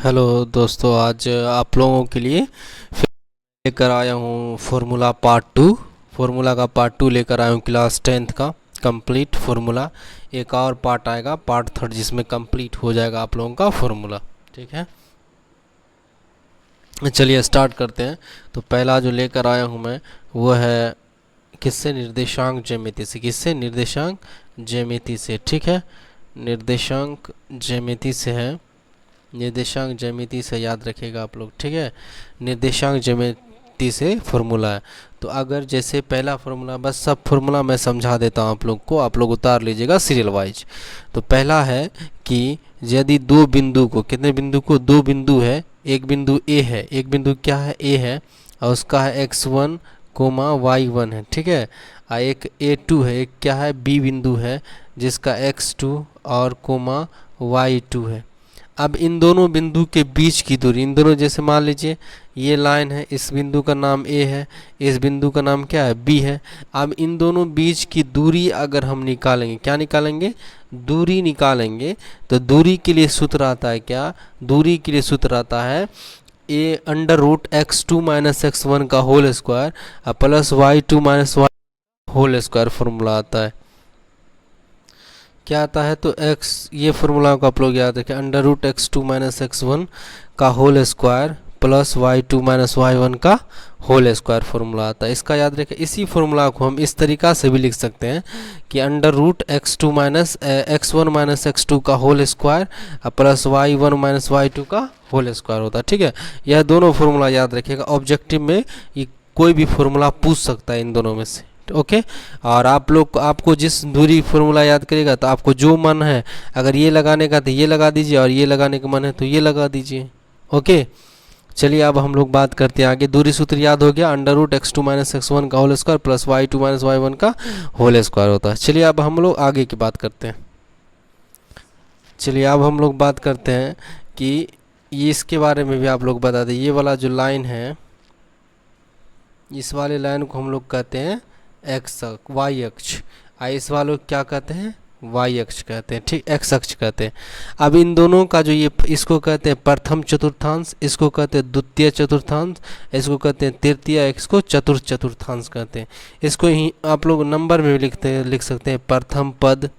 Hello दोस्तों, आज आप लोगों के लिए फिर लेकर आया हूँ फार्मूला पार्ट टू। फार्मूला का पार्ट टू लेकर आया हूँ क्लास 10th का कंप्लीट फार्मूला। एक और पार्ट आएगा पार्ट थर्ड, जिसमें कंप्लीट हो जाएगा आप लोगों का फार्मूला। ठीक है, चलिए स्टार्ट करते हैं। तो पहला जो लेकर आया हूँ मैं वो है किससे, निर्देशांक ज्यामिति से। किससे? निर्देशांक ज्यामिति से। ठीक है, निर्देशांक ज्यामिति से है। निर्देशांक ज्यामिति से याद रखिएगा आप लोग। ठीक है, निर्देशांक ज्यामिति से फॉर्मूला है। तो अगर जैसे पहला फार्मूला, बस सब फार्मूला मैं समझा देता हूँ आप लोग को, आप लोग उतार लीजिएगा सीरियल वाइज। तो पहला है कि यदि दो बिंदु को, कितने बिंदु को, दो बिंदु है, एक बिंदु ए है, एक बिंदु क्या है, ए है, और उसका है x1 कोमा y1 है। ठीक है, और एक a2 है, एक क्या है, बी बिंदु है, जिसका x2 और कोमा y2 है। अब इन दोनों बिंदु के बीच की दूरी, इन दोनों, जैसे मान लीजिए ये लाइन है, इस बिंदु का नाम ए है, इस बिंदु का नाम क्या है, बी है। अब इन दोनों बीच की दूरी अगर हम निकालेंगे, क्या निकालेंगे, दूरी निकालेंगे, तो दूरी के लिए सूत्र आता है क्या, दूरी के लिए सूत्र आता है A under root x2 minus x1 का whole square plus y2 minus y whole square formula आता है। क्या आता है, तो x, ये फॉर्मूला को आप लोग याद रखें, under root x2 minus x1 का whole square plus y2 minus y1 का होल स्क्वायर फॉर्मूला आता है। इसका याद रखें। इसी फॉर्मूला को हम इस तरीका से भी लिख सकते हैं कि under root x2 minus x1 minus x2 का whole square plus y1 minus y2 का होल स्क्वायर होता है। ठीक है, यह दोनों फॉर्मूला याद रखिएगा। ऑब्जेक्टिव में ये कोई भी फॉर्मूला पूछ सकता है इन दोनों में से। ओके, और आप लोग, आपको जिस दूरी फॉर्मूला याद करेगा तो आपको जो मन है, अगर ये लगाने का तो ये लगा दीजिए, और ये लगाने का मन है तो ये लगा दीजिए। ओके, चलिए अब हम लोग बात करते हैं आगे। दूरी सूत्र याद हो गया, under root x2 minus x1 का whole square plus y2 minus y1 का होल स्क्वायर होता है। चलिए अब हम लोग आगे की बात करते हैं। चलिए अब हम लोग बात करते हैं कि ये, इसके बारे में भी आप लोग बता दें। ये वाला जो लाइन है, इस वाले लाइन को हम लोग कहते हैं एक्स अक्ष, वाई अक्ष। इस वालों को क्या कहते हैं, वाई अक्ष कहते हैं। ठीक, एक्स अक्ष कहते हैं। अब इन दोनों का जो ये, इसको कहते हैं प्रथम चतुर्थांश, इसको कहते हैं द्वितीय चतुर्थांश, इसको कहते हैं तृतीय, इसको चतुर्थ चतुर्थांश कहते हैं। इसको ही आप लोग नंबर में भी लिख सकते हैं, प्रथम पद,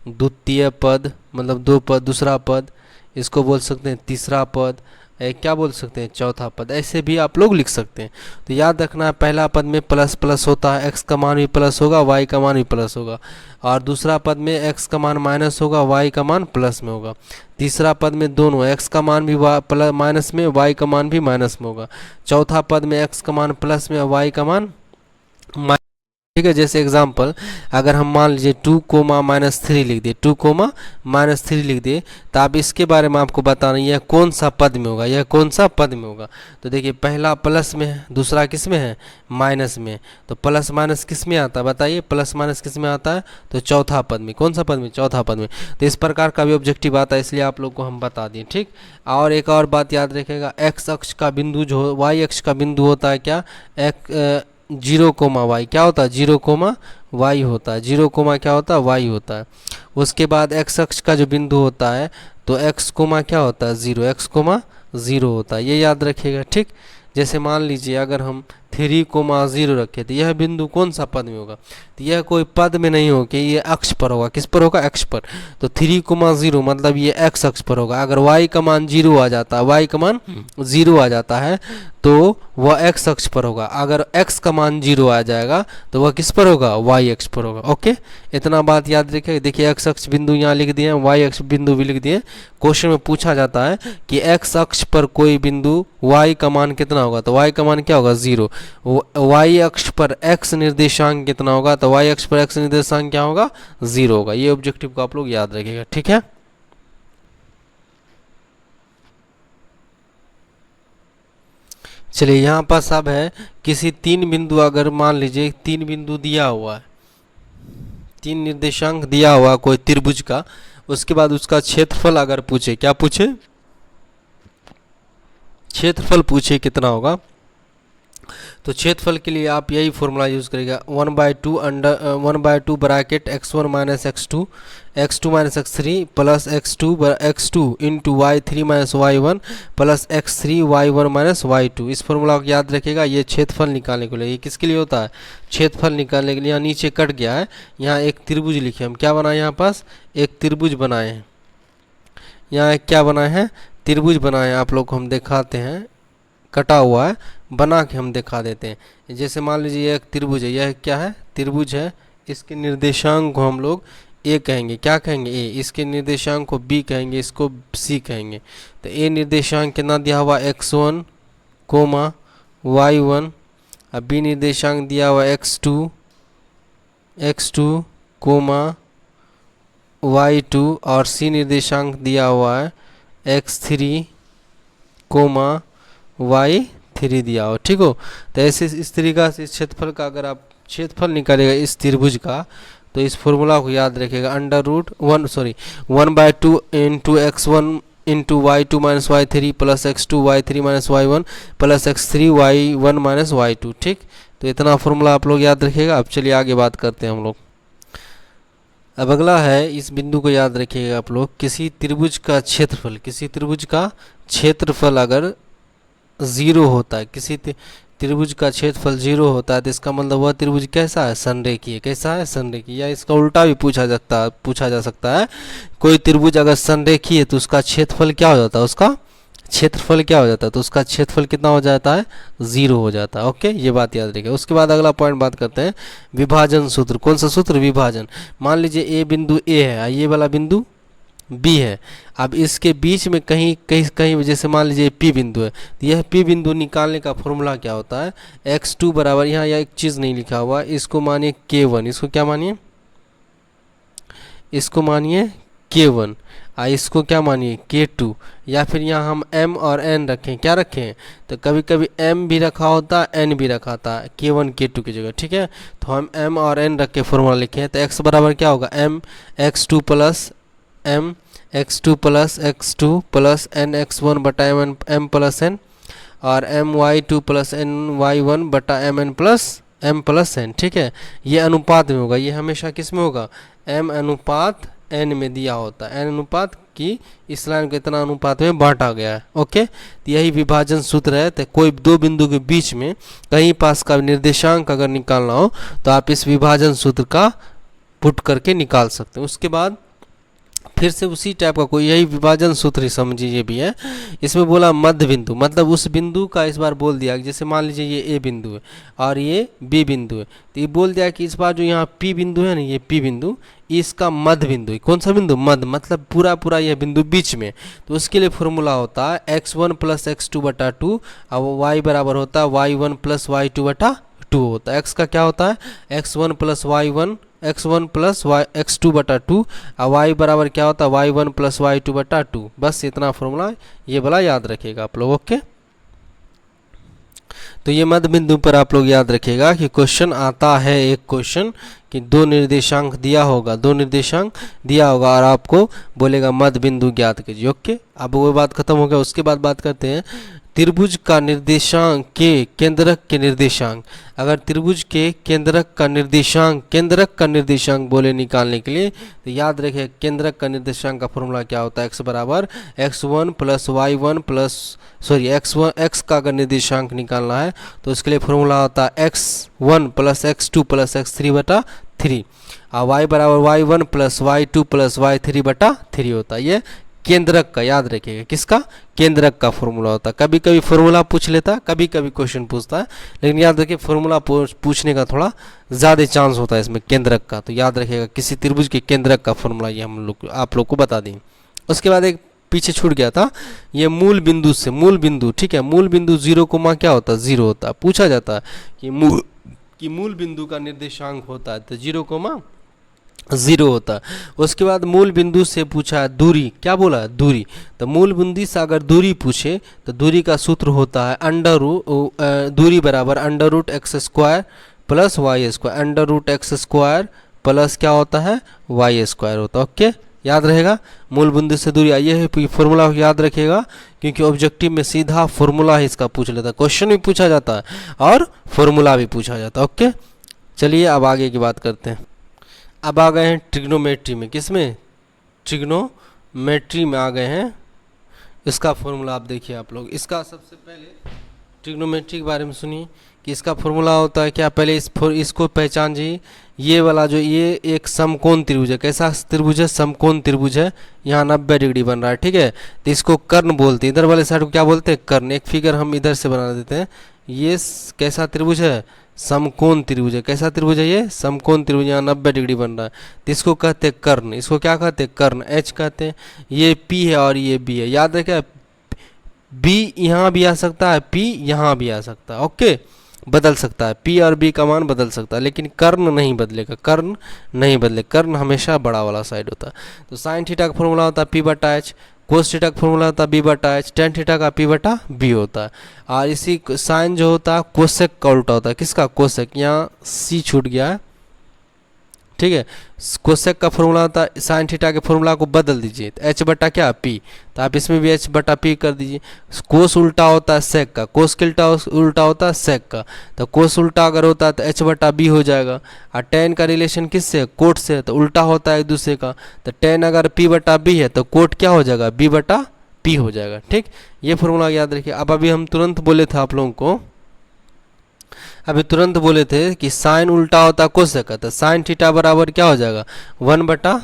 द्वितीय पद मतलब दो पद, दूसरा पद, इसको बोल सकते हैं तीसरा पद, क्या बोल सकते हैं, चौथा पद, ऐसे भी आप लोग लिख सकते हैं। तो याद रखना है, पहला पद में प्लस प्लस होता है, x का मान भी प्लस होगा, y का मान भी प्लस होगा, और दूसरा पद में x का मान माइनस होगा, y का मान प्लस में होगा। तीसरा पद में दोनों, x का मान भी प्लस माइनस में, y का मान भी माइनस में होगा। चौथा पद में x का मान प्लस में, y का मान माइनस। ठीक है, जैसे एग्जांपल, अगर हम मान लीजिए 2 कोमा माइनस 3 लिख दिए, 2 कोमा माइनस 3 लिख दिए, तो अब इसके बारे में आपको बताना यह कौन सा पद में होगा, यह कौन सा पद में होगा। तो देखिए, पहला प्लस में है, दूसरा किस में है, माइनस में। तो प्लस माइनस किस में आता है, बताइए, प्लस माइनस किस में आता है, तो चौथा पद में। कौन सा पद में, चौथा पद में। तो इस प्रकार का भी ऑब्जेक्टिव आता है, इसलिए आप लोग को हम बता दिए। ठीक, और एक और बात याद रखेगा, एक्स अक्ष का बिंदु जो, वाई अक्ष का बिंदु होता है क्या, एक 0 कोमा वाई, क्या होता है, 0 कोमा वाई होता है, 0 कोमा क्या होता है, वाई होता है। उसके बाद एक्स अक्ष का जो बिंदु होता है, तो एक्स कोमा क्या होता है, 0, एक्स कोमा 0 होता है, ये याद रखिएगा। ठीक, जैसे मान लीजिए अगर हम 3 कोमा 0 रखें, तो यह बिंदु कौन सा पद में होगा, तो यह कोई पद में नहीं होगा, ये अक्ष पर होगा। किस पर होगा, अक्ष पर। तो 3 कोमा 0 मतलब ये एक्स अक्ष पर होगा। अगर y का मान 0 आ जाता है, y का मान 0 आ जाता है, तो वह एक्स अक्ष पर होगा। अगर x का मान 0 आ जाएगा तो वह किस पर होगा, y अक्ष पर होगा। ओके, इतना बात याद रखिए। देखिए, x अक्ष बिंदु यहाँ लिख दिए, y अक्ष बिंदु भी लिख दिए। क्वेश्चन में पूछा जाता है कि x अक्ष पर कोई बिंदु y का मान कितना होगा, तो y का मान क्या होगा, 0। y अक्ष पर x निर्देशांक कितना होगा, तो y अक्ष पर x निर्देशांक क्या होगा, 0 होगा। ये ऑब्जेक्टिव को आप लोग याद रखिएगा। ठीक है, चलिए यहाँ पर सब है, किसी 3 बिंदु, अगर मान लीजिए 3 बिंदु दिया हुआ है, 3 निर्देशांक दिया हुआ कोई त्रिभुज का, उसके बाद उसका क्षेत्रफल अगर पूछे, क्या पूछे, क्षेत्रफल पूछे कितना होगा, तो क्षेत्रफल के लिए आप यही फॉर्मूला यूज़ करेगा 1/2 bracket x1 minus x2 minus x3 plus x2 into y3 minus y1 plus x3 y1 minus y2। इस फॉर्मूला को याद रखिएगा। ये क्षेत्रफल निकालने के लिए, ये किसके लिए होता है? क्षेत्रफल निकालने के लिए। यहाँ नीचे कट गया है, यहाँ एक त्रिभुज लिखे, हम क्या बनाए यहाँ पास? एक त्रिभुज बनाए हैं। यहाँ एक क्या बनाए हैं? त्रिभुज बनाए हैं। आप लोग को हम दिखाते हैं, कटा हुआ है, बना के हम दिखा देते हैं। जैसे मान लीजिए एक त्रिभुज है, यह क्या है? त्रिभुज है। इसके निर्देशांक को हम लोग ए कहेंगे। क्या कहेंगे? ए। इसके निर्देशांक को बी कहेंगे, इसको सी कहेंगे। तो ए निर्देशांक कितना दिया हुआ? x1 कोमा y1, और बी निर्देशांक दिया हुआ x2 कोमा y2, और सी निर्देशांक दिया हुआ है x3 कोमा y3 दिया हो। ठीक हो। तो ऐसे इस तरीक़ा से इस क्षेत्रफल का अगर आप क्षेत्रफल निकालेगा इस त्रिभुज का, तो इस फॉर्मूला को याद रखेगा। 1/2 into x1 into y2 minus y3 plus x2 y3 minus y1 plus x3 y1 minus y2। ठीक, तो इतना फॉर्मूला आप लोग याद रखिएगा। अब चलिए आगे बात करते हैं हम लोग। अब अगला है, इस बिंदु को याद रखिएगा आप लोग। किसी त्रिभुज का क्षेत्रफल अगर 0 होता है, किसी त्रिभुज का क्षेत्रफल 0 होता है, तो इसका मतलब वह त्रिभुज कैसा है? संरेखीय। कैसा है? संरेखीय। या इसका उल्टा भी पूछा जा सकता है। कोई त्रिभुज अगर संरेखीय है तो उसका क्षेत्रफल क्या हो जाता है? तो उसका क्षेत्रफल कितना हो जाता है? 0 हो जाता है। ओके, ये बात याद रखिए। उसके बाद अगला पॉइंट बात करते हैं, विभाजन सूत्र। कौन सा सूत्र? विभाजन। मान लीजिए ए बिंदु ए है, ये वाला बिंदु बी है। अब इसके बीच में कहीं जैसे मान लीजिए पी बिंदु है, तो यह पी बिंदु निकालने का फॉर्मूला क्या होता है? x2 बराबर, यहाँ एक चीज़ नहीं लिखा हुआ, इसको मानिए k1। इसको क्या मानिए? इसको मानिए k1, इसको क्या मानिए? k2। या फिर यहाँ हम m और n रखें। क्या रखें? तो कभी कभी m भी रखा होता है, n भी रखा था, k1 k2 की जगह। ठीक है, तो हम m और n रख के फॉर्मूला लिखे। तो x बराबर क्या होगा? m x2 plus x2 plus n x1 बटा m प्लस n, और my2 प्लस n y1 बटा m प्लस n। ठीक है, ये अनुपात में होगा। ये हमेशा किस में होगा? m अनुपात n में दिया होता है। n अनुपात की इस लाइन को इतना अनुपात में बांटा गया है। ओके, तो यही विभाजन सूत्र है। तो कोई दो बिंदु के बीच में कहीं पास का निर्देशांक अगर निकालना हो तो आप इस विभाजन सूत्र का पुट करके निकाल सकते हैं। उसके बाद फिर से उसी टाइप का कोई यही विभाजन सूत्र ही समझिए भी है। इसमें बोला मध्य बिंदु, मतलब उस बिंदु का इस बार बोल दिया। जैसे मान लीजिए ये ए बिंदु है और ये बी बिंदु है, तो ये बोल दिया कि इस बार जो यहाँ पी बिंदु है ना, ये पी बिंदु, इसका मध्य बिंदु है। कौन सा बिंदु? मध्य, मतलब पूरा यह बिंदु बीच में। तो उसके लिए फॉर्मूला होता है x1 प्लस x2 बटा 2, और y बराबर होता है y1 प्लस y2 बटा 2 होता है। x का क्या होता है? x1 प्लस x2 बटा 2, और y बराबर क्या होता है? y1 प्लस y2 बटा 2। बस इतना फॉर्मूला ये वाला याद रखिएगा आप लोग। ओके, तो ये मध्य बिंदु पर आप लोग याद रखिएगा कि क्वेश्चन आता है, एक क्वेश्चन कि दो निर्देशांक दिया होगा और आपको बोलेगा मध्य बिंदु ज्ञात कीजिए। ओके, अब वो बात खत्म हो गया। उसके बाद बात करते हैं त्रिभुज का निर्देशांक के केंद्रक के निर्देशांक। अगर त्रिभुज के केंद्रक का निर्देशांक बोले निकालने के लिए, तो याद रखिए केंद्रक का निर्देशांक का फॉर्मूला क्या होता है? x बराबर x1 plus y1 plus x का अगर निर्देशांक निकालना है तो उसके लिए फॉर्मूला होता है x1 plus x2 plus x3 बटा 3, और y बराबर y1 plus y2 plus y3 बटा 3 होता है। ये केंद्रक का, याद रखिएगा किसका? केंद्रक का फॉर्मूला होता है। कभी कभी फॉर्मूला पूछ लेता है, कभी कभी क्वेश्चन पूछता है, लेकिन याद रखिए फॉर्मूला पूछने का थोड़ा ज़्यादा चांस होता है इसमें केंद्रक का। तो याद रखिएगा किसी त्रिभुज के केंद्रक का फॉर्मूला ये हम लोग आप लोग को बता दें। उसके बाद एक पीछे छूट गया था, ये मूल बिंदु। ठीक है, मूल बिंदु 0 कोमा क्या होता है? 0 होता है। पूछा जाता है कि मूल बिंदु का निर्देशांक होता है तो 0 कोमा 0 होता है। उसके बाद मूल बिंदु से पूछा है दूरी, क्या बोला है? दूरी। तो मूल बिंदु से अगर दूरी पूछे तो दूरी का सूत्र होता है दूरी बराबर √x² plus y², √x² plus क्या होता है? y² होता है। ओके, याद रहेगा, मूल बिंदु से दूरी। ये है फॉर्मूला याद रखिएगा, क्योंकि ऑब्जेक्टिव में सीधा फॉर्मूला ही इसका पूछ लेता है, क्वेश्चन भी पूछा जाता है और फॉर्मूला भी पूछा जाता है। ओके, चलिए अब आगे की बात करते हैं। अब आ गए हैं ट्रिग्नोमेट्री में। किस में? ट्रिग्नोमेट्री में आ गए हैं। इसका फॉर्मूला आप देखिए आप लोग। इसका सबसे पहले ट्रिग्नोमेट्री के बारे में सुनिए कि इसका फॉर्मूला होता है क्या। पहले इसको पहचान जाइए। ये वाला जो ये एक समकोण त्रिभुज है। कैसा त्रिभुज है? समकोण त्रिभुज है। यहाँ 90 डिग्री बन रहा है, ठीक है। तो इसको कर्ण बोलते हैं। इधर वाले साइड को क्या बोलते हैं? कर्ण। एक फिगर हम इधर से बना देते हैं। ये कैसा त्रिभुज है? समकोण त्रिभुज है। कैसा त्रिभुज है ये? समकोण त्रिभुज। यहाँ 90 डिग्री बन रहा है, तो इसको कहते हैं कर्ण। इसको क्या कहते हैं? कर्ण। एच कहते हैं। ये पी है और ये बी है। याद रखिए, बी यहाँ भी आ सकता है, पी यहाँ भी आ सकता है। ओके, बदल सकता है, पी और बी का मान बदल सकता है, लेकिन कर्ण नहीं बदलेगा। कर्ण नहीं बदले, कर्ण हमेशा बड़ा वाला साइड होता है। तो साइन थीटा का फॉर्मूला होता है पी बटा एच, कोस थीटा का फॉर्मूला होता है बी बटा एच, टेन थीटा का पी बटा बी होता है। और इसी साइन जो होता है कोसेक का उल्टा होता है। किसका? कोसेक। यहाँ सी छूट गया है, ठीक है। कोसेक का फॉर्मूला होता है, साइन थीटा के फॉर्मूला को बदल दीजिए, तो एच बटा क्या? पी। तो आप इसमें भी एच बटा पी कर दीजिए। कोस उल्टा होता है सेक का, कोस के उल्टा होता है सेक का। तो कोस उल्टा अगर होता है तो एच बटा बी हो जाएगा। और टेन का रिलेशन किससे? कोट से, तो उल्टा होता है एक दूसरे का। तो टेन अगर पी बटा बी है तो कोट क्या हो जाएगा? बी बटा पी हो जाएगा, ठीक। ये फॉर्मूला याद रखिए। अब अभी हम तुरंत बोले थे आप लोगों को, अभी तुरंत बोले थे कि साइन उल्टा होता कोसेक का। तो साइन थीटा बराबर क्या हो जाएगा? 1/1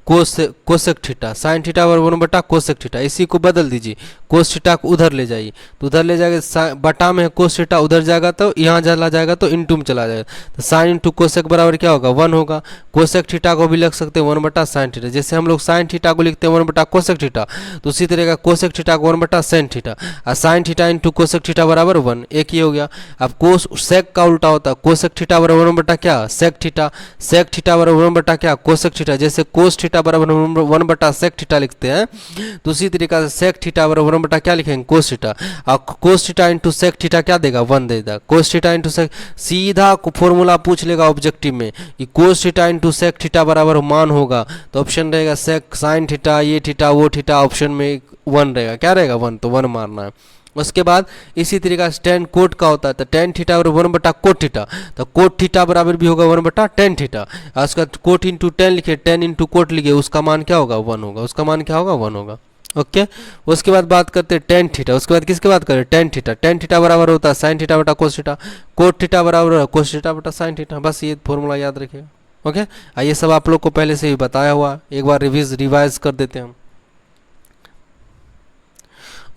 कोसेक थीटा। साइन थीटा बराबर 1 बटा कोसेक थीटा। इसी को बदल दीजिए, कोस थीटा को उधर ले जाइए, तो उधर ले जाएगा, बटा में है कोस थीटा, उधर जाएगा तो यहाँ चला जाएगा तो इंटू में चला जाएगा। तो साइन इंटू कोसेक बराबर क्या होगा? 1 होगा। कोसेक थीटा को भी लिख सकते हैं 1 बटा साइन थीटा। जैसे हम लोग साइन थीटा को लिखते हैं 1 बटा कोसेक थीटा, तो उसी तरह का कोसेक थीटा को 1 बटा साइन थीटा। और sine theta into cosec theta बराबर 1, एक ही हो गया। अब कोस सेक का उल्टा होता है, कोसेक थीटा बराबर 1 बटा क्या? Sec theta. सेक थीटा बराबर 1 बटा क्या? Cosec theta. जैसे कोस थीटा बराबर 1 बटा सेक थीटा लिखते हैं, तो उसी तरीके से सेक थीटा बराबर 1 बटा क्या लिखेंगे? Cos theta. और cos theta into sec theta क्या देगा? 1 देगा। कोस थीटा इंटू सेक, सीधा फॉर्मूला पूछ लेगा ऑब्जेक्टिव में कि cos theta into sec theta बराबर मान होगा, तो ऑप्शन रहेगा सेक साइन थीटा, ये थीटा वो थीटा, ऑप्शन में 1 रहेगा। क्या रहेगा? 1। तो 1 मारना है। उसके बाद इसी तरीका से टेन कोट का होता है, तो टेन थीटा बराबर 1 बटा कोट थीटा, तो कोट थीटा बराबर भी होगा 1 बटा टेन थीटा। उसका कोट इंटू टेन लिखे, टेन इंटू कोट लिखे, उसका मान क्या होगा? 1 होगा। उसका मान क्या होगा? 1 होगा। ओके, उसके बाद बात करते हैं टेन थीटा। उसके बाद किसके बात करें? Tan theta. टेन थीटा बराबर होता है साइन थीटा बटा कोस थीटा, कोट थीटा बराबर होगा कोस थीटा बटा साइन थीटा। बस ये फॉर्मूला याद रखिएगा। ओके, ये सब आप लोग को पहले से ही बताया हुआ, एक बार रिवाइज कर देते हैं हम।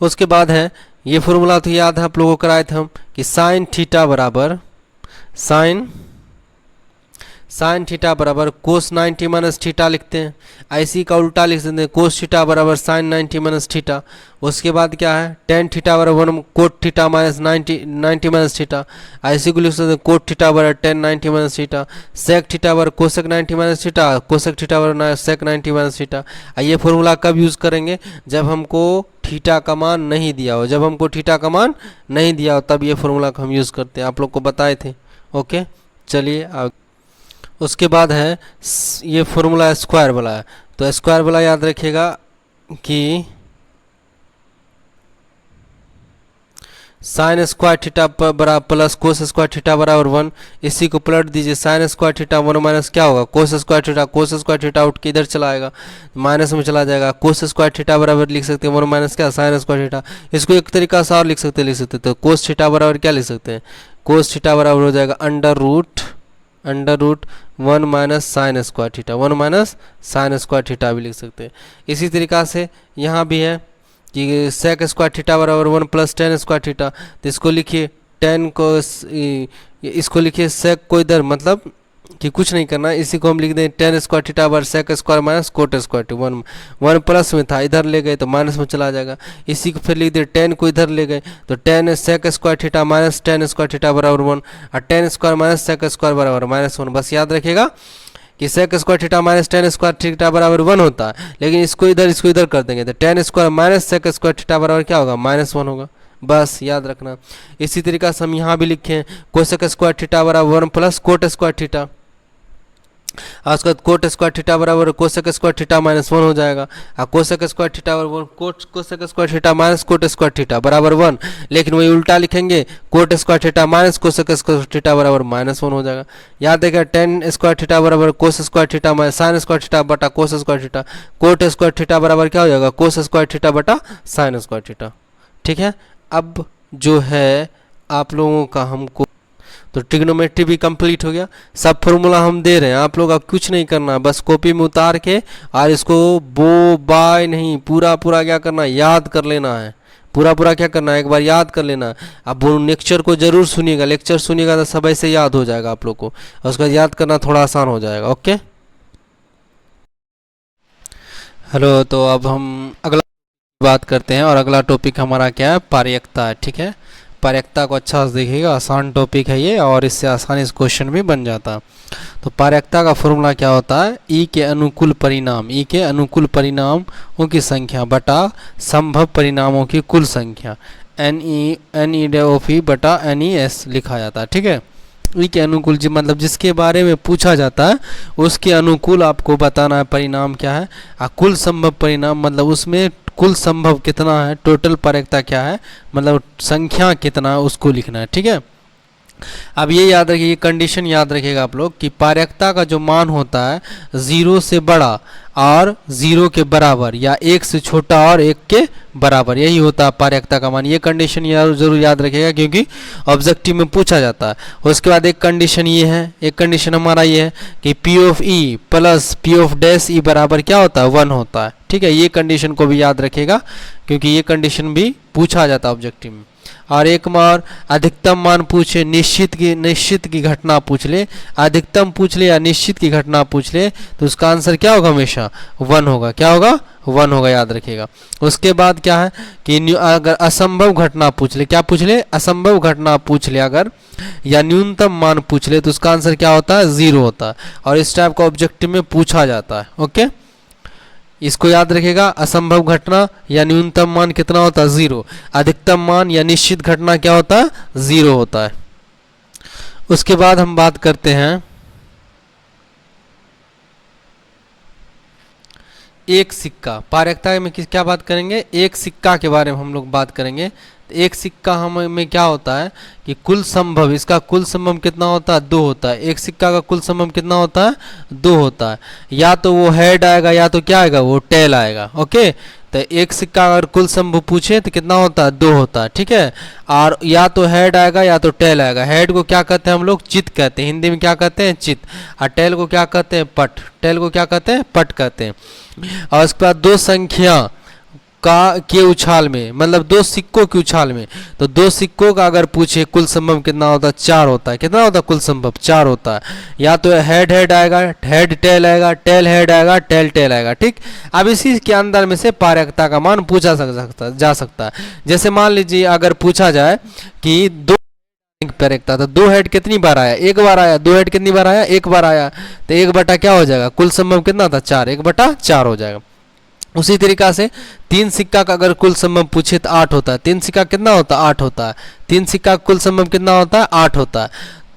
उसके बाद है ये फॉर्मूला तो याद है आप लोगों को कराए थे हम कि साइन थीटा बराबर साइन थीटा बराबर कोस 90 माइनस थीटा लिखते हैं। ऐसी का उल्टा लिख सकते हैं, कोस थीटा बराबर साइन 90 माइनस थीटा। उसके बाद क्या है? टेन थीटा बराबर cot theta minus 90 minus theta. ऐसी को लिख सकते हैं कोट थीटा बराबर tan 90 minus theta. Sec theta बराबर cosec 90 minus theta, cosec theta बराबर सेक 90 माइनस थीटा। ये फॉर्मूला कब यूज़ करेंगे? जब हमको थीटा का मान नहीं दिया हो। जब हमको थीटा का मान नहीं दिया हो तब ये फॉर्मूला हम यूज़ करते हैं, आप लोग को बताए थे। ओके, चलिए उसके बाद है ये फॉर्मूला स्क्वायर वाला है, तो स्क्वायर वाला याद रखिएगा कि साइन स्क्वायर थीटा बराबर प्लस कोस स्क्वायर थीटा बराबर 1। इसी को पलट दीजिए, साइन स्क्वायर थीटा 1 माइनस क्या होगा? कोस स्क्वायर थीटा। कोस स्क्वायर थीटा उठ के इधर चला आएगा, माइनस में चला जाएगा। कोस स्क्वायर थीटा बराबर लिख सकते हैं 1 माइनस क्या? Sign square theta. इसको एक तरीका से और लिख सकते तो कोस थीटा बराबर क्या लिख सकते हैं? कोस थीटा बराबर हो जाएगा under root 1 minus sine square theta. 1 minus sine square theta भी लिख सकते हैं। इसी तरीका से यहाँ भी है कि सेक स्क्वायर थीटा बराबर 1 प्लस टेन स्क्वायर थीटा। तो इसको लिखिए टेन को, इसको लिखिए सेक को इधर, मतलब कि कुछ नहीं करना, इसी को हम लिख दें टेन स्क्वायर थीटा बराबर sec square minus cot square theta. 1 plus में था, इधर ले गए तो माइनस में चला जाएगा। इसी को फिर लिख दे टेन को इधर ले गए तो tan sec square theta minus tan square theta बराबर 1, और tan square minus sec square बराबर -1। बस याद रखिएगा कि sec square theta minus tan square theta बराबर 1 होता है, लेकिन इसको इधर कर देंगे तो tan square minus sec square theta बराबर क्या होगा? -1 होगा। बस याद रखना। इसी तरीका से हम यहाँ भी लिखे कोसेक स्क्वायर थीटा बराबर 1 प्लस कोट स्क्वायर थीटा। और उसके बाद कोट स्क्वायर थीटा बराबर कोसेक स्क्वायर थीटा माइनस 1 हो जाएगा। और कोसेक स्क्वायर थीटा बराबर cosec square theta minus cot square theta बराबर 1, लेकिन वही उल्टा लिखेंगे, cot square theta minus cosec square theta बराबर माइनस 1 हो जाएगा। याद देखिए टेन स्क्वायर थीटा बराबर cos square theta minus sine square theta बटा cos square theta, cot square theta बराबर क्या हो जाएगा, कोस स्क्वायर थीटा बटा साइन स्क्वायर थीटा। ठीक है, अब जो है आप लोगों का हमको तो ट्रिग्नोमेट्री भी कंप्लीट हो गया। सब फॉर्मूला हम दे रहे हैं, आप लोग अब कुछ नहीं करना, बस कॉपी में उतार के और इसको बो बाय नहीं पूरा पूरा क्या करना, याद कर लेना है। पूरा पूरा क्या करना है, एक बार याद कर लेना। अब वो लेक्चर को जरूर सुनिएगा, लेक्चर सुनिएगा तो सब ऐसे याद हो जाएगा आप लोग को, और उसका याद करना थोड़ा आसान हो जाएगा। ओके, हेलो, तो अब हम अगला बात करते हैं, और अगला टॉपिक हमारा क्या है, पारयिकता है। ठीक है, पारयिकता को अच्छा से देखिएगा, आसान टॉपिक है ये, और इससे आसानी से क्वेश्चन भी बन जाता। तो पारयिकता का फॉर्मूला क्या होता है, ई के अनुकूल परिणाम, ई के अनुकूल परिणामों की संख्या बटा संभव परिणामों की कुल संख्या, एन ई ऑफ ई बटा एन ई एस लिखा जाता है। ठीक है, ई के अनुकूल जी मतलब जिसके बारे में पूछा जाता है उसके अनुकूल आपको बताना है परिणाम क्या है, और कुल संभव परिणाम मतलब उसमें कुल संभव कितना है, टोटल पारयिकता क्या है, मतलब संख्या कितना है उसको लिखना है। ठीक है, अब ये याद रखिए, ये कंडीशन याद रखिएगा आप लोग कि पारयिकता का जो मान होता है 0 से बड़ा और 0 के बराबर, या 1 से छोटा और 1 के बराबर, यही होता है पारयिकता का मान। ये कंडीशन जरूर याद रखिएगा क्योंकि ऑब्जेक्टिव में पूछा जाता है। उसके बाद एक कंडीशन ये है, एक कंडीशन हमारा ये है कि P of E plus P of dash ई बराबर क्या होता है, 1 होता है। ठीक है, ये कंडीशन को भी याद रखिएगा क्योंकि ये कंडीशन भी पूछा जाता है ऑब्जेक्टिव में। और एक बार अधिकतम मान पूछे, निश्चित की घटना पूछ ले, अधिकतम पूछ ले या निश्चित की घटना पूछ ले, तो उसका आंसर क्या होगा, हमेशा 1 होगा। क्या होगा, 1 होगा, याद रखिएगा। उसके बाद क्या है कि अगर असंभव घटना पूछ ले, क्या पूछ ले, असंभव घटना पूछ ले अगर, या न्यूनतम मान पूछ ले, तो उसका आंसर क्या होता है, 0 होता है। और इस टाइप का ऑब्जेक्टिव में पूछा जाता है। ओके, इसको याद रखिएगा, असंभव घटना या न्यूनतम मान कितना होता है, 0। अधिकतम मान या निश्चित घटना क्या होता है, 0 होता है। उसके बाद हम बात करते हैं एक सिक्का। पारयिकता में क्या बात करेंगे, एक सिक्का के बारे में हम लोग बात करेंगे। तो एक सिक्का हमें क्या होता है कि कुल संभव, इसका कुल संभव कितना होता है, 2 होता है। एक सिक्का का कुल संभव कितना होता है, 2 होता है। या तो वो हेड आएगा या तो क्या आएगा, वो टेल आएगा। ओके, तो एक सिक्का अगर कुल संभव पूछे तो कितना होता है, 2 होता है। ठीक है, और या तो हेड आएगा या तो टेल आएगा। हेड को क्या कहते हैं हम लोग, चित कहते हैं, हिंदी में क्या कहते हैं, चित। और टेल को क्या कहते हैं, पट। टेल को क्या कहते हैं, पट कहते हैं। और उसके बाद दो संख्या के उछाल में, मतलब 2 सिक्कों की उछाल में, तो 2 सिक्कों का अगर पूछे कुल संभव कितना होता है, 4 होता है। कितना होता है कुल संभव, 4 होता है। या तो हेड हेड आएगा, हेड टेल आएगा, टेल हेड आएगा, टेल टेल आएगा। ठीक, अब इसी के अंदर में से पारयिकता का मान पूछा जा सकता है। जैसे मान लीजिए अगर पूछा जाए कि 2 पारयिकता, तो 2 हेड कितनी बार आया, 1 बार आया। 2 हेड कितनी बार आया, 1 बार आया। तो 1 बटा क्या हो जाएगा, कुल संभव कितना था, 4, 1 बटा 4 हो जाएगा। उसी तरीका से 3 सिक्का का अगर कुल संभव पूछे तो 8 होता है। 3 सिक्का कितना होता है, 8 होता है। 3 सिक्का का कुल संभव कितना होता है, 8 होता है।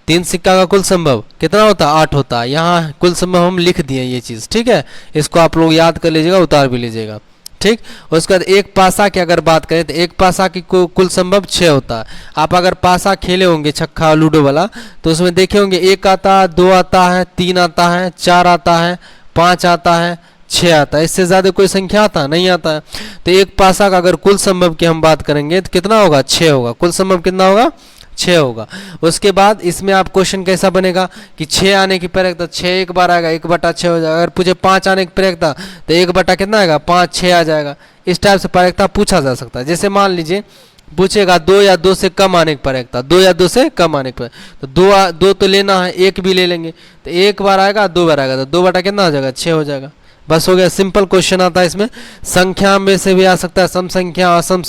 3 सिक्का का कुल संभव कितना होता है, 8 होता है। यहाँ कुल संभव हम लिख दिए ये चीज़। ठीक है, इसको आप लोग याद कर लीजिएगा, उतार भी लीजिएगा। ठीक, उसके बाद एक पासा की अगर बात करें तो एक पासा की कुल संभव 6 होता है। आप अगर पासा खेले होंगे छक्का लूडो वाला, तो उसमें देखे होंगे 1 आता है, 2 आता है, 3 आता है, 4 आता है, 5 आता है, 6 आता है। इससे ज़्यादा कोई संख्या आता नहीं आता है। तो एक पासा का अगर कुल संभव की हम बात करेंगे तो कितना होगा, 6 होगा। कुल संभव कितना होगा, 6 होगा। उसके बाद इसमें आप क्वेश्चन कैसा बनेगा कि 6 आने की पारयिकता, 6 एक बार आएगा, 1 बटा 6 हो जाएगा। अगर पूछे 5 आने की पारयिकता तो 1 बटा कितना आएगा, 5, 6 आ जाएगा। इस टाइप से पारयिकता पूछा जा सकता है। जैसे मान लीजिए पूछेगा 2 या 2 से कम आने की पारयिकता, 2 या 2 से कम आने की पारयिकता, तो 2 तो लेना है, 1 भी ले लेंगे। तो 1 बार आएगा, 2 बार आएगा, तो 2 बटा कितना हो जाएगा, 6 हो जाएगा। बस हो गया, सिंपल क्वेश्चन आता है इसमें। संख्या में से भी आ सकता है, सम संख्या, असम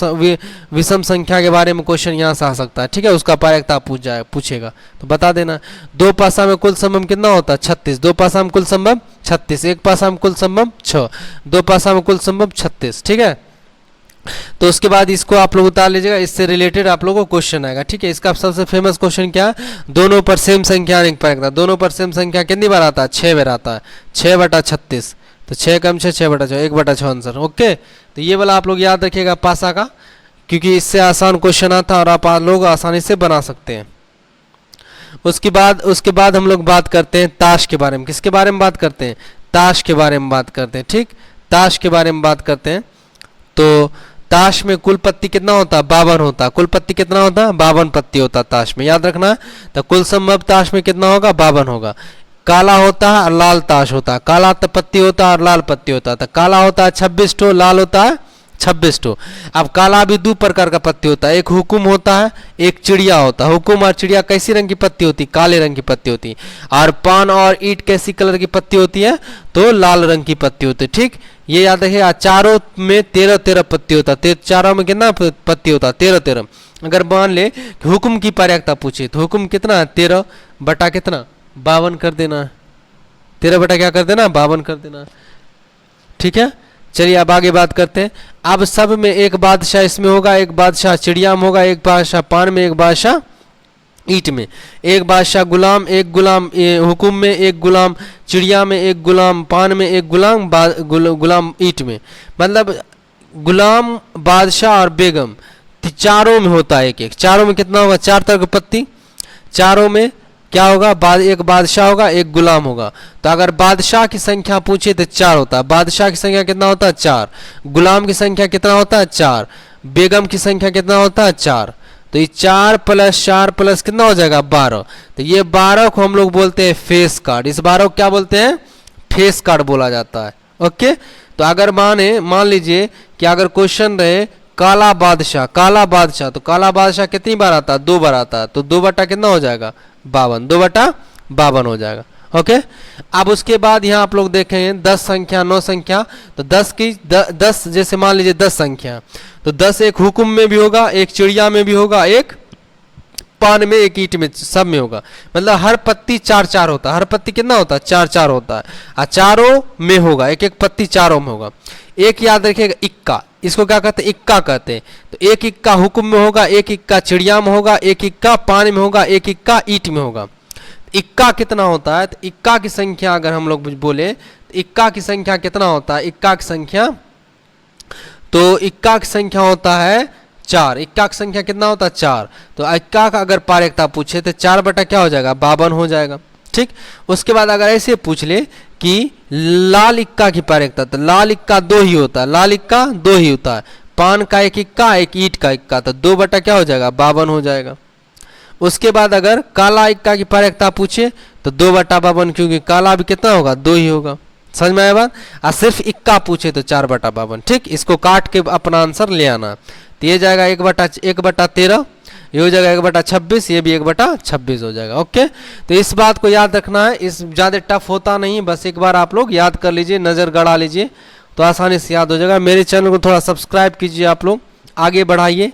विषम संख्या के बारे में क्वेश्चन यहाँ से आ सकता है। ठीक है, उसका पारयिकता पूछेगा तो बता देना। 2 पासा में कुल संभव कितना होता है, 36। 2 पासा में कुल संभव 36। 1 पासा में कुल संभव 6। 2 पासा में कुल संभव 36। ठीक है, तो उसके बाद इसको आप लोग उतार लीजिएगा, इससे रिलेटेड आप लोगों को क्वेश्चन आएगा। ठीक है, इसका सबसे फेमस क्वेश्चन क्या है, दोनों पर सेम संख्या आने पर दोनों पर सेम संख्या कितनी बार आता है, 6 बार आता है, 6/36। तो 6 कम 6 6/6 1/6 आंसर। ओके, तो ये वाला आप लोग याद रखिएगा पासा का, क्योंकि इससे आसान क्वेश्चन आता है और आप लोग आसानी से बना सकते हैं। उसके बाद हम लोग बात करते हैं ताश के बारे में। किसके बारे में बात करते हैं, ताश के बारे में बात करते हैं। ठीक, ताश के बारे में बात करते हैं। तो ताश में कुल पत्ती कितना होता है, 52 होता है। कुल पत्ती कितना होता है, 52 पत्ती होता है ताश में, याद रखना। तो कुल संभव ताश में कितना होगा, 52 होगा। काला होता है और लाल ताश होता है, काला पत्ती होता है और लाल पत्ती होता है। तो काला होता है 26 ठो, लाल होता है 26 ठो। अब काला भी दो प्रकार का पत्ती होता है, एक हुकुम होता है, एक चिड़िया होता है। हुकुम और चिड़िया कैसी रंग की पत्ती होती, काले रंग की पत्ती होती। और पान और ईंट कैसी कलर की पत्ती होती है, तो लाल रंग की पत्ती होती है। ठीक, ये याद रखिएगा। चारों में 13 पत्ती होता है, चारों में कितना पत्ती होता है, 13। अगर मान ले हुकुम की प्रायिकता पूछे तो हुकुम कितना है, 13 बटा कितना, 52 कर देना। 13 बटा क्या कर देना, 52 कर देना। ठीक है, चलिए अब आगे बात करते हैं। अब सब में एक बादशाह इसमें होगा, एक बादशाह चिड़िया में होगा, एक बादशाह पान में, एक बादशाह ईंट में, एक बादशाह गुलाम, एक गुलाम हुकुम में, एक गुलाम चिड़िया में, एक गुलाम पान में, एक गुलाम ईंट में। मतलब गुलाम, बादशाह और बेगम चारों में होता है एक एक। चारों में कितना होगा, 4 तरह की पत्ती। चारों में क्या होगा, एक बादशाह होगा, एक गुलाम होगा। तो अगर बादशाह की संख्या पूछे तो 4 होता है। बादशाह की संख्या कितना होता है, 4। गुलाम की संख्या कितना होता है, 4। बेगम की संख्या कितना होता है, 4। तो ये 4 + 4 + कितना हो जाएगा, 12। तो ये 12 को हम लोग बोलते हैं फेस कार्ड। इस 12 को क्या बोलते हैं, फेस कार्ड बोला जाता है। ओके, तो अगर मान लीजिए कि अगर क्वेश्चन रहे काला बादशाह, तो काला बादशाह कितनी बार आता है, 2 बार आता है। तो 2 बटा कितना हो जाएगा, 52, 2 बटा 52 हो जाएगा। ओके, अब उसके बाद यहाँ आप लोग देखेंगे 10 संख्या, 9 संख्या। तो 10 जैसे मान लीजिए 10 संख्या, तो 10 एक हुकुम में भी होगा, एक चिड़िया में भी होगा, एक पान में, एक ईंट में, सब में होगा। मतलब हर पत्ती 4-4 होता है। हर पत्ती कितना होता है, 4-4 होता है। और चारों में होगा, एक एक पत्ती चारों में होगा। एक याद रखिएगा, इक्का, इसको क्या कहते हैं, इक्का कहते हैं। तो एक इक्का हुकुम में होगा, एक इक्का चिड़िया में होगा, एक इक्का पान में होगा, एक इक्का ईंट में होगा। इक्का कितना होता है, तो इक्का की संख्या अगर हम लोग बोले तो इक्का की संख्या कितना होता है, इक्का की संख्या, तो इक्का की संख्या होता है 4। इक्का की संख्या कितना होता है, 4। तो इक्का का अगर प्रायिकता पूछे तो 4 बटा क्या हो जाएगा, 52 हो जाएगा। ठीक, उसके बाद अगर ऐसे पूछ ले कि लाल इक्का की प्रायिकता, तो लाल इक्का 2 ही होता है, लाल इक्का 2 ही होता है। पान का एक इक्का, एक ईंट का इक्का, तो 2 बटा क्या हो जाएगा, 52 हो जाएगा। उसके बाद अगर काला इक्का की प्रायिकता पूछे तो 2 बटा 52, क्योंकि काला भी कितना होगा, 2 ही होगा। समझ में आया बात। और सिर्फ इक्का पूछे तो 4 बटा 52। ठीक, इसको काट के अपना आंसर ले आना। तो ये जाएगा 1/13, ये हो जाएगा 1/26, ये भी 1/26 हो जाएगा। ओके, तो इस बात को याद रखना है, इस ज़्यादा टफ होता नहीं, बस एक बार आप लोग याद कर लीजिए, नज़र गड़ा लीजिए तो आसानी से याद हो जाएगा। मेरे चैनल को थोड़ा सब्सक्राइब कीजिए, आप लोग आगे बढ़ाइए।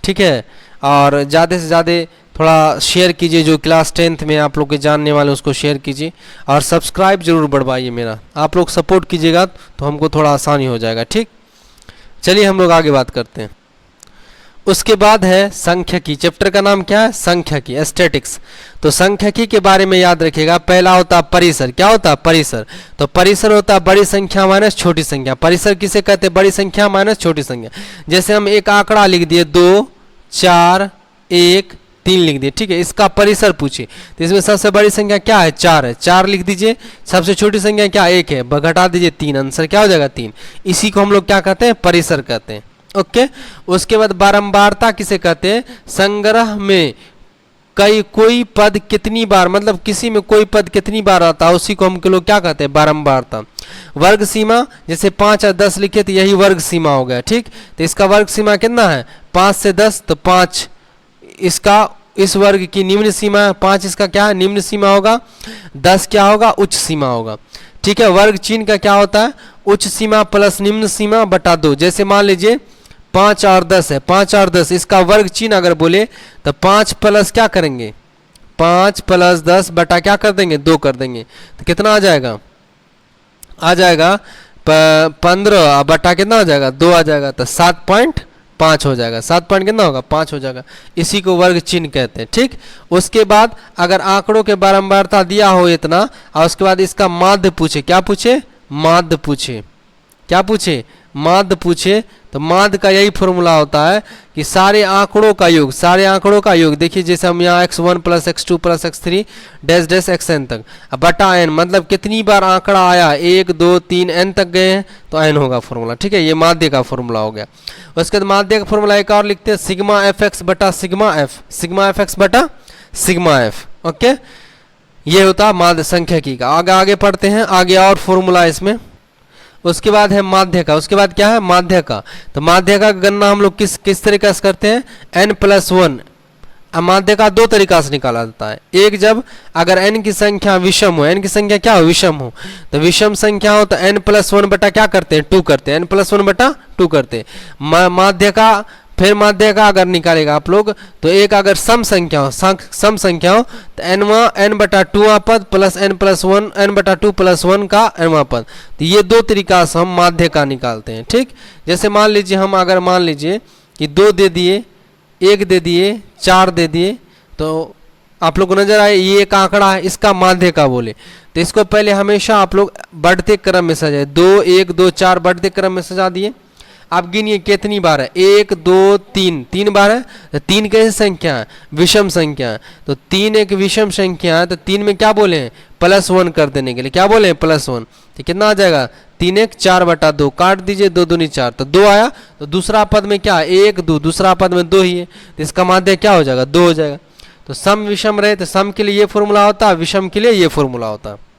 ठीक है, और ज़्यादा से ज़्यादा थोड़ा शेयर कीजिए, जो क्लास 10th में आप लोग के जानने वाले उसको शेयर कीजिए, और सब्सक्राइब जरूर बढ़वाइए मेरा। आप लोग सपोर्ट कीजिएगा तो हमको थोड़ा आसानी हो जाएगा। ठीक, चलिए हम लोग आगे बात करते हैं। उसके बाद है सांख्यिकी। चैप्टर का नाम क्या है, सांख्यिकी, एस्थेटिक्स। तो सांख्यिकी के बारे में याद रखिएगा, पहला होता है परिसर। क्या होता है, परिसर। तो परिसर होता है बड़ी संख्या माइनस छोटी संख्या। परिसर किसे कहते हैं, बड़ी संख्या माइनस छोटी संख्या। जैसे हम एक आंकड़ा लिख दिए 2, 4, 1, 3 लिख दिए। ठीक है, इसका परिसर पूछिए तो इसमें सबसे बड़ी संख्या क्या है, 4 है, 4 लिख दीजिए। सबसे छोटी संख्या क्या, 1 है, घटा दीजिए 3, आंसर क्या हो जाएगा, 3। इसी को हम लोग क्या कहते हैं, परिसर कहते हैं। ओके, उसके बाद बारंबारता किसे कहते हैं, संग्रह में कोई पद कितनी बार, मतलब किसी में कोई पद कितनी बार आता है, उसी को हम लोग क्या कहते हैं, बारंबारता। वर्ग सीमा, जैसे 5 और 10 लिखे तो यही वर्ग सीमा हो गया। ठीक, तो इसका वर्ग सीमा कितना है, 5 से 10, तो 5 इसका, इस वर्ग की निम्न सीमा है, 5 इसका क्या है, निम्न सीमा होगा, 10 क्या होगा, उच्च सीमा होगा। ठीक है, वर्ग चिन्ह का क्या होता है, उच्च सीमा प्लस निम्न सीमा बटा 2। जैसे मान लीजिए 5 और 10 है, 5 और 10, इसका वर्ग चिन्ह अगर बोले तो 5 प्लस क्या करेंगे, 5 + 10 बटा क्या कर देंगे, 2 कर देंगे। तो कितना आ जाएगा, 15 बटा कितना हो जाएगा 2 आ जाएगा, तो 7.5 हो जाएगा। 7 पॉइंट कितना होगा 5 हो जाएगा। इसी को वर्ग चिन्ह कहते हैं। ठीक, उसके बाद अगर आंकड़ों के बारंबारता दिया हो इतना और उसके बाद इसका माध्य पूछे, क्या पूछे माध्य पूछे, क्या पूछे माध्य पूछे, तो माध्य का यही फॉर्मूला होता है कि सारे आंकड़ों का योग, सारे आंकड़ों का योग। देखिए जैसे हम यहाँ x1 plus x2 plus x3 dash dash xn तक बटा n, मतलब कितनी बार आंकड़ा आया 1 2 3 n तक गए हैं तो n होगा फॉर्मूला। ठीक है, ये माध्य का फॉर्मूला हो गया। उसके बाद माध्य का फॉर्मूला एक और लिखते हैं सिग्मा एफ एक्स बटा sigma F, sigma F x बटा सिग्मा एफ। ओके, ये होता है माध्य सांख्यिकी का। आगे पढ़ते हैं, आगे और फॉर्मूला इसमें। उसके बाद है माध्य का, उसके बाद क्या है माध्य का। तो माध्य का गणना हम लोग किस तरीके से करते हैं, n+1। माध्य का दो तरीका से निकाला जाता है। एक, जब अगर n की संख्या विषम हो, n की संख्या क्या हो विषम हो, तो विषम संख्या हो तो n+1 बटा क्या करते हैं 2 करते हैं, n+1 बटा 2 करते हैं माध्य का। फिर माध्य का अगर निकालेगा आप लोग तो एक अगर सम संख्या हो, सम संख्या हो तो n/2 पद प्लस n+1 n/2 + 1 का n पद। तो ये दो तरीका से हम माध्य का निकालते हैं। ठीक, जैसे मान लीजिए हम अगर मान लीजिए कि 2 दे दिए, 1 दे दिए, 4 दे दिए, तो आप लोग को नजर आए ये एक आंकड़ा है, इसका माध्य का बोले तो इसको पहले हमेशा आप लोग बढ़ते क्रम में सजाए। 2 1 2 4 बढ़ते क्रम में सजा दिए। आप गिनिए कितनी बार है, 1 2 3, 3 बार है। तो 3 कैसी संख्या है विषम संख्या है, तो 3 एक विषम संख्या है, तो 3 में क्या बोले हैं +1 कर देने के लिए, क्या बोले हैं +1। तो कितना आ जाएगा 3 1 4/2, काट दीजिए 2 दूनी 4, तो 2 आया। तो दूसरा पद में क्या 1 2, दूसरा पद में 2 ही है, तो इसका माध्य क्या हो जाएगा 2 हो जाएगा। तो सम विषम रहे तो सम के लिए ये फॉर्मूला होता है, विषम के लिए ये फॉर्मूला होता है।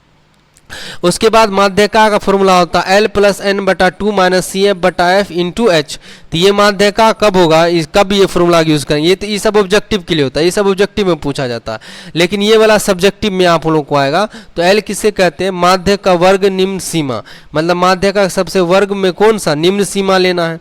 उसके बाद माध्यका का फॉर्मूला होता है l+n/2 - cf/f × h। तो ये माध्यका कब होगा, कब ये फॉर्मूला यूज करेंगे, ये तो ये सब ऑब्जेक्टिव के लिए होता है, ये सब ऑब्जेक्टिव में पूछा जाता है। लेकिन ये वाला सब्जेक्टिव में आप लोगों को आएगा। तो l किसे कहते हैं माध्य का वर्ग निम्न सीमा, मतलब माध्य का सबसे वर्ग में कौन सा निम्न सीमा लेना है।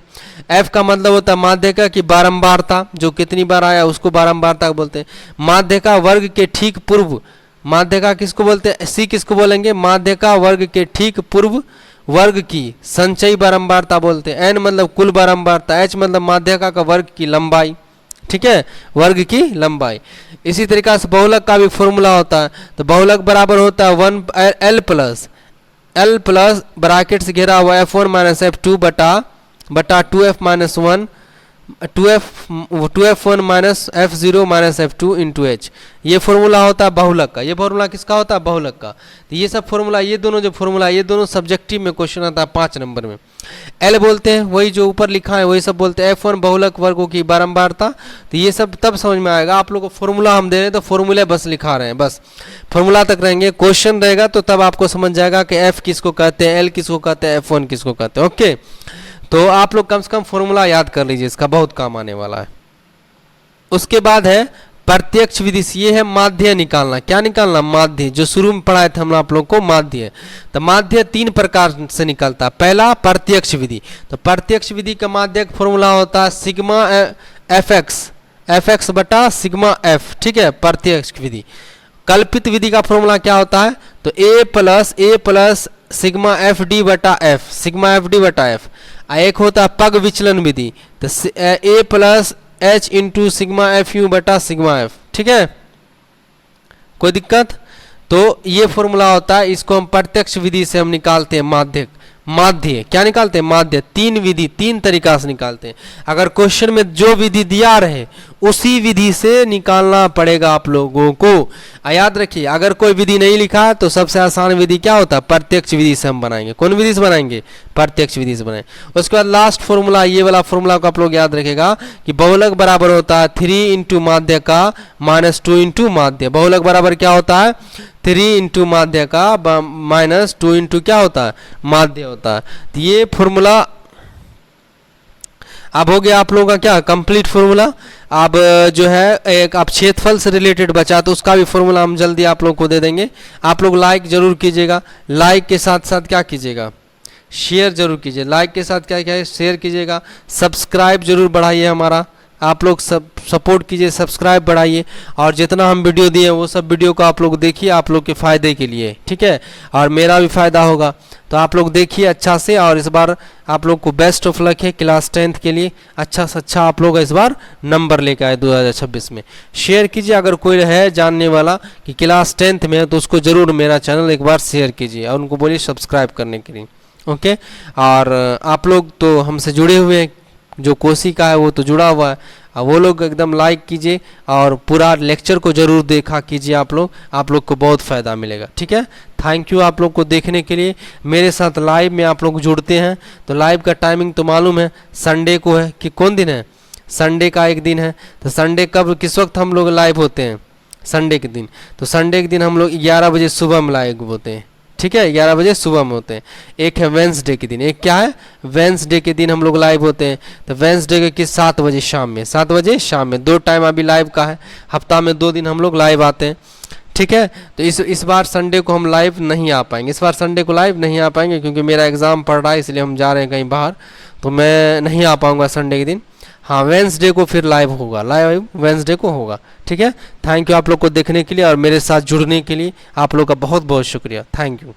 f का मतलब होता है माध्य का की बारंबारता, जो कितनी बार आया उसको बारंबारता बोलते हैं। माध्य का वर्ग के ठीक पूर्व, माध्य का किसको बोलते हैं सी किसको बोलेंगे माध्य का वर्ग के ठीक पूर्व वर्ग की संचयी बारंबारता बोलते हैं। n मतलब कुल बारंबारता, h मतलब माध्यका का वर्ग की लंबाई। ठीक है, वर्ग की लंबाई। इसी तरीका से बहुलक का भी फॉर्मूला होता है। तो बहुलक बराबर होता है 1 l प्लस ब्रैकेट से घेरा हुआ f1 - f2 बटा 2f - 1 2f1 - f0 - f2 × h। ये फॉर्मूला होता है बहुलक का। ये फॉर्मूला किसका होता है बहुलक का। तो ये सब फॉर्मूला, ये दोनों जो फॉर्मूला, ये दोनों सब्जेक्टिव में क्वेश्चन आता है 5 नंबर में। एल बोलते हैं वही जो ऊपर लिखा है वही सब बोलते हैं, f1 बहुलक वर्गों की बारंबारता। तो ये सब तब समझ में आएगा। आप लोग को फॉर्मूला हम दे रहे हैं तो फॉर्मूले बस लिखा रहे हैं, बस फॉर्मूला तक रहेंगे। क्वेश्चन रहेगा तो तब आपको समझ जाएगा कि f किसको कहते हैं, l किसको कहते हैं, f1 किसको कहते हैं। ओके, तो आप लोग कम से कम फॉर्मूला याद कर लीजिए, इसका बहुत काम आने वाला है। उसके बाद है प्रत्यक्ष विधि से, ये है माध्य निकालना। क्या निकालना माध्य, जो शुरू में पढ़ाए थे हम आप लोग को माध्य। तो माध्य 3 प्रकार से निकलता है। पहला प्रत्यक्ष विधि, तो प्रत्यक्ष विधि का माध्य का फॉर्मूला होता है सिग्मा एफ एक्स बटा सिग्मा एफ। ठीक है, प्रत्यक्ष विधि। कल्पित विधि का फॉर्मूला क्या होता है, तो A plus sigma F D बटा एफ, सिग्मा एफ डी बटा एफ। एक होता है पग विचलन विधि, तो A plus H into sigma F U बटा सिग्मा एफ। ठीक है, कोई दिक्कत। तो ये फॉर्मूला होता है, इसको हम प्रत्यक्ष विधि से हम निकालते हैं माध्य। माध्य क्या निकालते हैं माध्य, 3 विधि 3 तरीका से निकालते हैं। अगर क्वेश्चन में जो विधि दिया रहे उसी विधि से निकालना पड़ेगा आप लोगों को। याद रखिए, अगर कोई विधि नहीं लिखा है तो सबसे आसान विधि क्या होता है प्रत्यक्ष विधि से हम बनाएंगे। कौन विधि से बनाएंगे, प्रत्यक्ष विधि से बनाएंगे। उसके बाद लास्ट फॉर्मूला, ये वाला फॉर्मूला को आप लोग याद रखेगा कि बहुलक बराबर होता है 3 × माध्य का -2 × माध्य। बहुलक बराबर क्या होता है 3 × माध्य का -2 × क्या होता है माध्य होता है। तो ये फॉर्मूला अब हो गया आप लोगों का क्या कंप्लीट फॉर्मूला। अब जो है एक आप क्षेत्रफल से रिलेटेड बचा तो उसका भी फॉर्मूला हम जल्दी आप लोग को दे देंगे। आप लोग लाइक जरूर कीजिएगा, लाइक के साथ साथ क्या कीजिएगा शेयर जरूर कीजिए। लाइक के साथ क्या क्या है शेयर कीजिएगा, सब्सक्राइब जरूर बढ़ाइए हमारा, आप लोग सब सपोर्ट कीजिए, सब्सक्राइब बढ़ाइए, और जितना हम वीडियो दिए वो सब वीडियो को आप लोग देखिए, आप लोग के फ़ायदे के लिए, ठीक है, और मेरा भी फ़ायदा होगा। तो आप लोग देखिए अच्छा से, और इस बार आप लोग को बेस्ट ऑफ लक है क्लास 10th के लिए। अच्छा से अच्छा आप लोग इस बार नंबर लेकर आए 2026 में। शेयर कीजिए, अगर कोई है जानने वाला कि क्लास 10th में है तो उसको ज़रूर मेरा चैनल एक बार शेयर कीजिए और उनको बोलिए सब्सक्राइब करने के लिए। ओके, और आप लोग तो हमसे जुड़े हुए हैं, जो कोसी का है वो तो जुड़ा हुआ है, वो लोग एकदम लाइक कीजिए और पूरा लेक्चर को ज़रूर देखा कीजिए आप लोग को बहुत फ़ायदा मिलेगा, ठीक है। थैंक यू आप लोग को देखने के लिए। मेरे साथ लाइव में आप लोग जुड़ते हैं तो लाइव का टाइमिंग तो मालूम है, संडे को है कि कौन दिन है, संडे का एक दिन है। तो संडे कब किस वक्त हम लोग लाइव होते हैं, संडे के दिन। तो संडे के दिन हम लोग 11 बजे सुबह में लाइव होते हैं, ठीक है, 11 बजे सुबह में होते हैं। एक है वेंसडे के दिन, एक क्या है, वेंसडे के दिन हम लोग लाइव होते हैं। तो वेंसडे के किस 7 बजे शाम में, 7 बजे शाम में, 2 टाइम अभी लाइव का है, हफ्ता में 2 दिन हम लोग लाइव आते हैं, ठीक है। तो इस बार संडे को हम लाइव नहीं आ पाएंगे, इस बार संडे को लाइव नहीं आ पाएंगे क्योंकि मेरा एग्ज़ाम पड़ रहा है, इसलिए हम जा रहे हैं कहीं बाहर, तो मैं नहीं आ पाऊँगा संडे के दिन। हाँ, वेंसडे को फिर लाइव होगा, लाइव वेंसडे को होगा, ठीक है। थैंक यू आप लोग को देखने के लिए और मेरे साथ जुड़ने के लिए आप लोग का बहुत बहुत शुक्रिया, थैंक यू।